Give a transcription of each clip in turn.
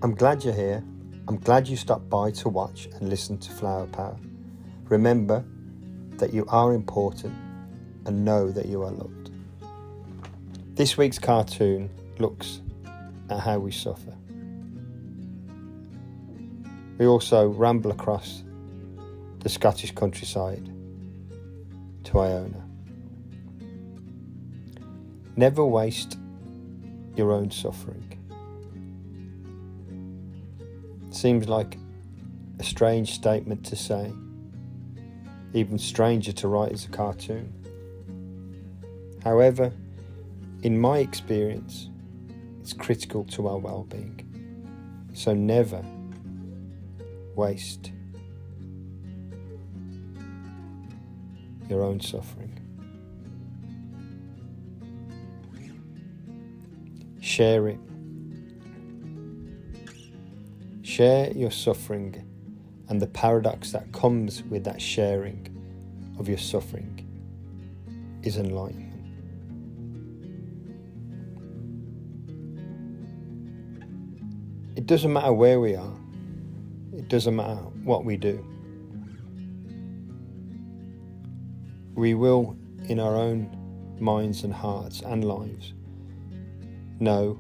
I'm glad you're here. I'm glad you stopped by to watch and listen to Flower Power. Remember that you are important and know that you are loved. This week's cartoon looks at how we suffer. We also ramble across the Scottish countryside to Iona. Never waste your own suffering. Seems like a strange statement to say, even stranger to write as a cartoon. However, in my experience, it's critical to our well-being. So never waste your own suffering. Share it. Share your suffering and the paradox that comes with that sharing of your suffering is enlightenment. It doesn't matter where we are. It doesn't matter what we do. We will, in our own minds and hearts and lives, know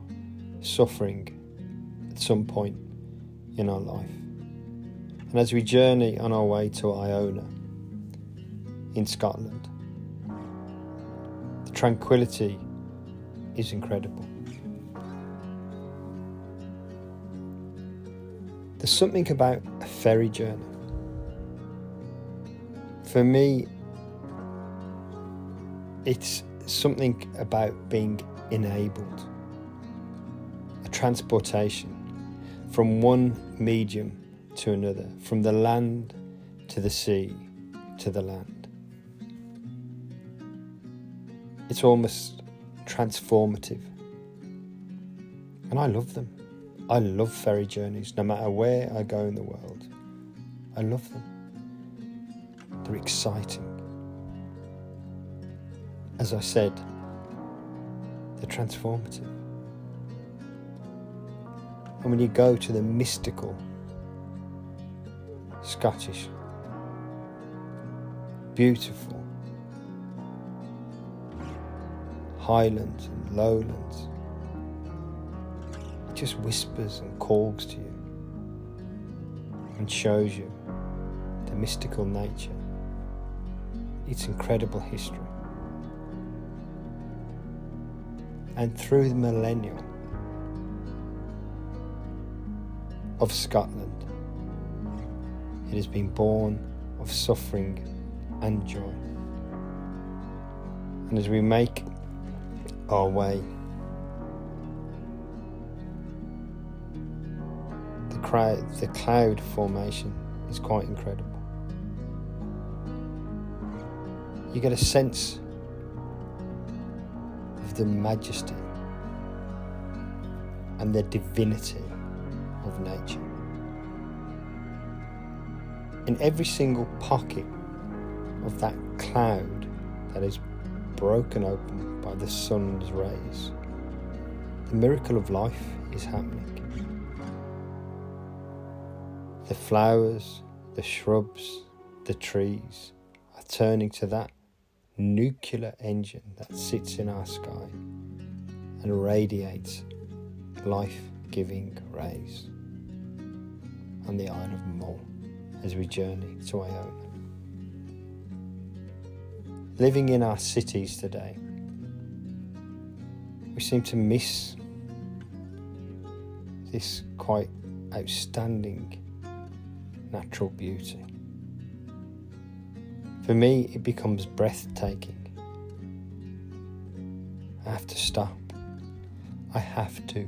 suffering at some point in our life. And as we journey on our way to Iona in Scotland, the tranquility is incredible. There's something about a ferry journey. For me, it's something about being enabled. A transportation from one medium to another, from the land to the sea to the land. It's almost transformative. And I love them. I love ferry journeys, no matter where I go in the world. I love them. They're exciting. As I said, they're transformative. And when you go to the mystical Scottish, beautiful highlands and lowlands, it just whispers and calls to you and shows you the mystical nature, its incredible history. And through the millennia of Scotland, it has been born of suffering and joy. And as we make our way, the cloud formation is quite incredible. You get a sense of the majesty and the divinity of nature. In every single pocket of that cloud that is broken open by the sun's rays, the miracle of life is happening. The flowers, the shrubs, the trees are turning to that nuclear engine that sits in our sky and radiates life-giving rays on the Isle of Iona as we journey to Iona. Living in our cities today, we seem to miss this quite outstanding natural beauty. For me, it becomes breathtaking. I have to stop. I have to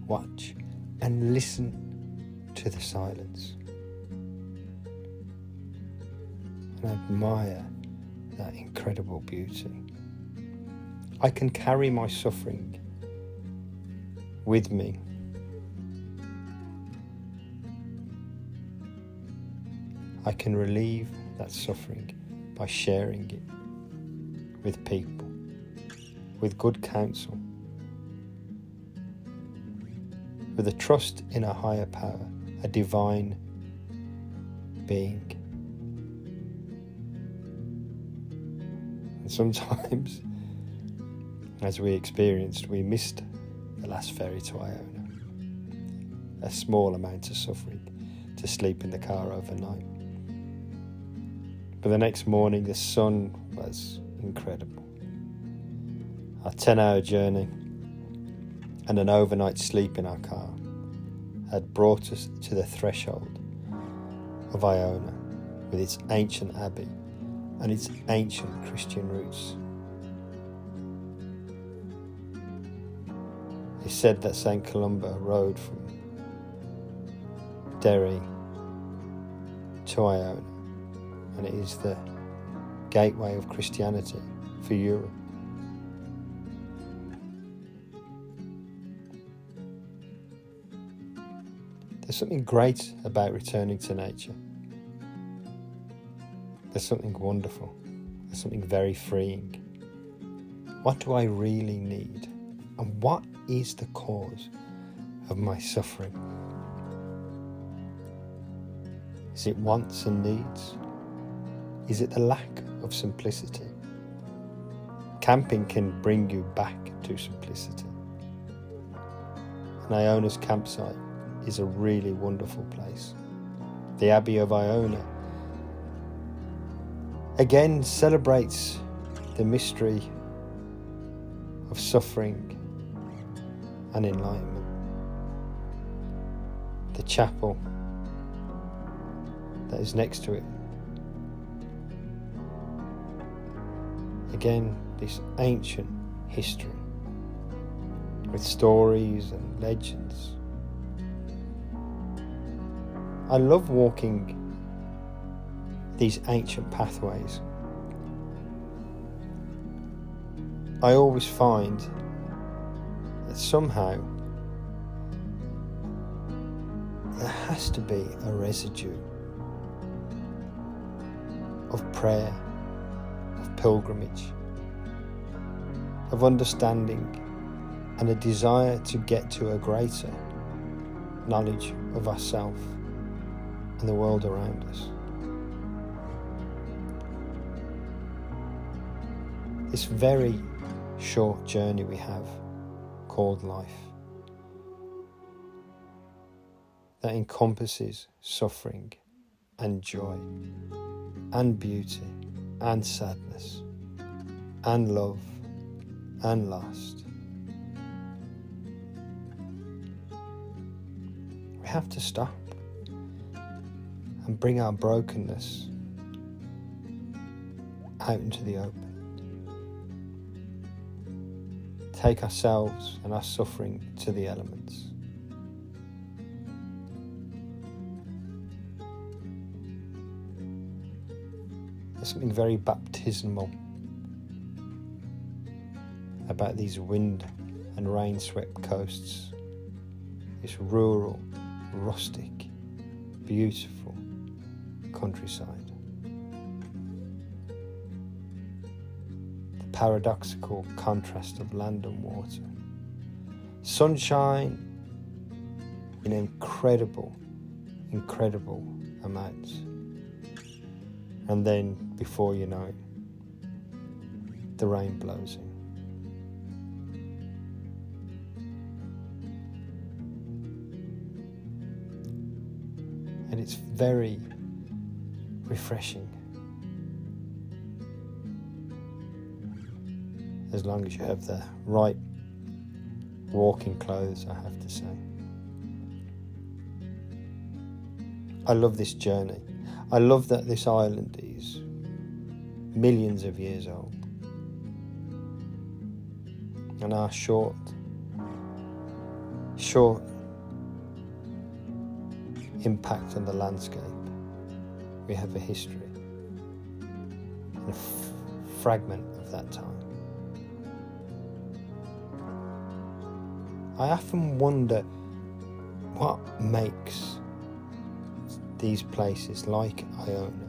watch and listen to the silence and admire that incredible beauty. I can carry my suffering with me. I can relieve that suffering by sharing it with people, with good counsel, with a trust in a higher power, a divine being. And sometimes, as we experienced, we missed the last ferry to Iona. A small amount of suffering to sleep in the car overnight. But the next morning, the sun was incredible. Our 10-hour journey and an overnight sleep in our car had brought us to the threshold of Iona with its ancient abbey and its ancient Christian roots. It's said that St. Columba rode from Derry to Iona, and it is the gateway of Christianity for Europe. There's something great about returning to nature. There's something wonderful. There's something very freeing. What do I really need? And what is the cause of my suffering? Is it wants and needs? Is it the lack of simplicity? Camping can bring you back to simplicity. And Iona's campsite is a really wonderful place. The Abbey of Iona again celebrates the mystery of suffering and enlightenment. The chapel that is next to it, again, this ancient history with stories and legends. I love walking these ancient pathways. I always find that somehow there has to be a residue of prayer, of pilgrimage, of understanding, and a desire to get to a greater knowledge of ourselves and the world around us. This very short journey we have called life, that encompasses suffering and joy and beauty and sadness and love and lust. We have to stop and bring our brokenness out into the open. Take ourselves and our suffering to the elements. There's something very baptismal about these wind and rain-swept coasts, this rural, rustic, beautiful countryside. The paradoxical contrast of land and water. Sunshine in incredible amounts. And then, before you know it, the rain blows in. And it's very refreshing. As long as you have the right walking clothes, I have to say. I love this journey. I love that this island is millions of years old. And our short impact on the landscape. We have a history and a fragment of that time. I often wonder what makes these places like Iona,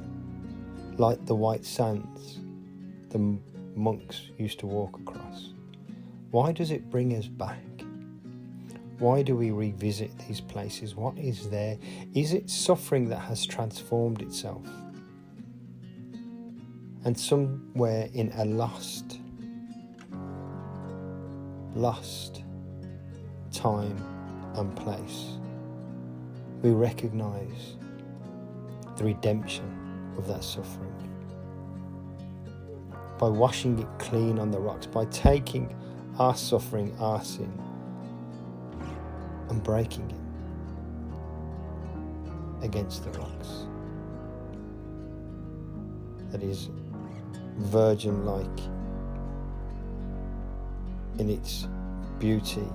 like the white sands the monks used to walk across. Why does it bring us back? Why do we revisit these places? What is there? Is it suffering that has transformed itself? And somewhere in a lost time and place, we recognize the redemption of that suffering. By washing it clean on the rocks, by taking our suffering, our sin, and breaking it against the rocks. That is virgin-like in its beauty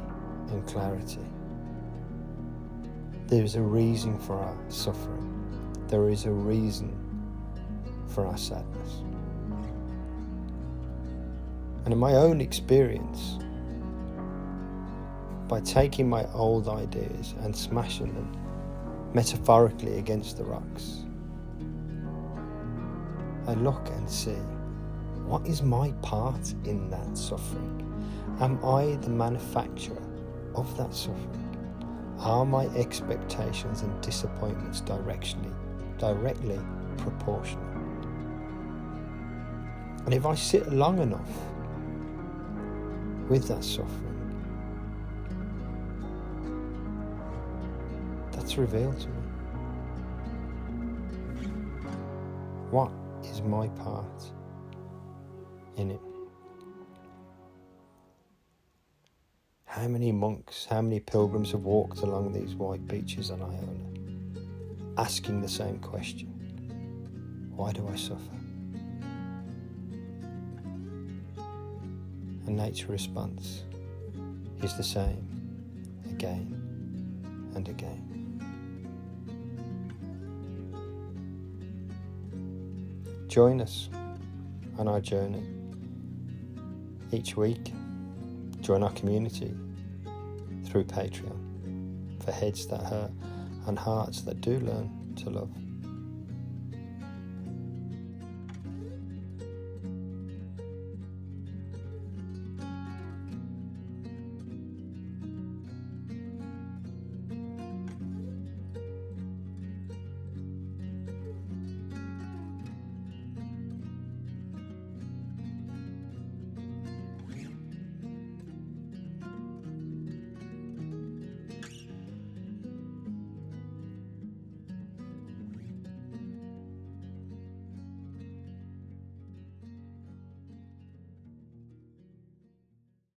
and clarity. There is a reason for our suffering. There is a reason for our sadness. And in my own experience, by taking my old ideas and smashing them metaphorically against the rocks, I look and see, what is my part in that suffering? Am I the manufacturer of that suffering? Are my expectations and disappointments directly proportional? And if I sit long enough with that suffering, that's revealed to me. What is my part in it? How many monks, how many pilgrims have walked along these white beaches on Iona, asking the same question: why do I suffer? And nature's response is the same again and again. Join us on our journey each week. Join our community through Patreon for heads that hurt and hearts that do learn to love.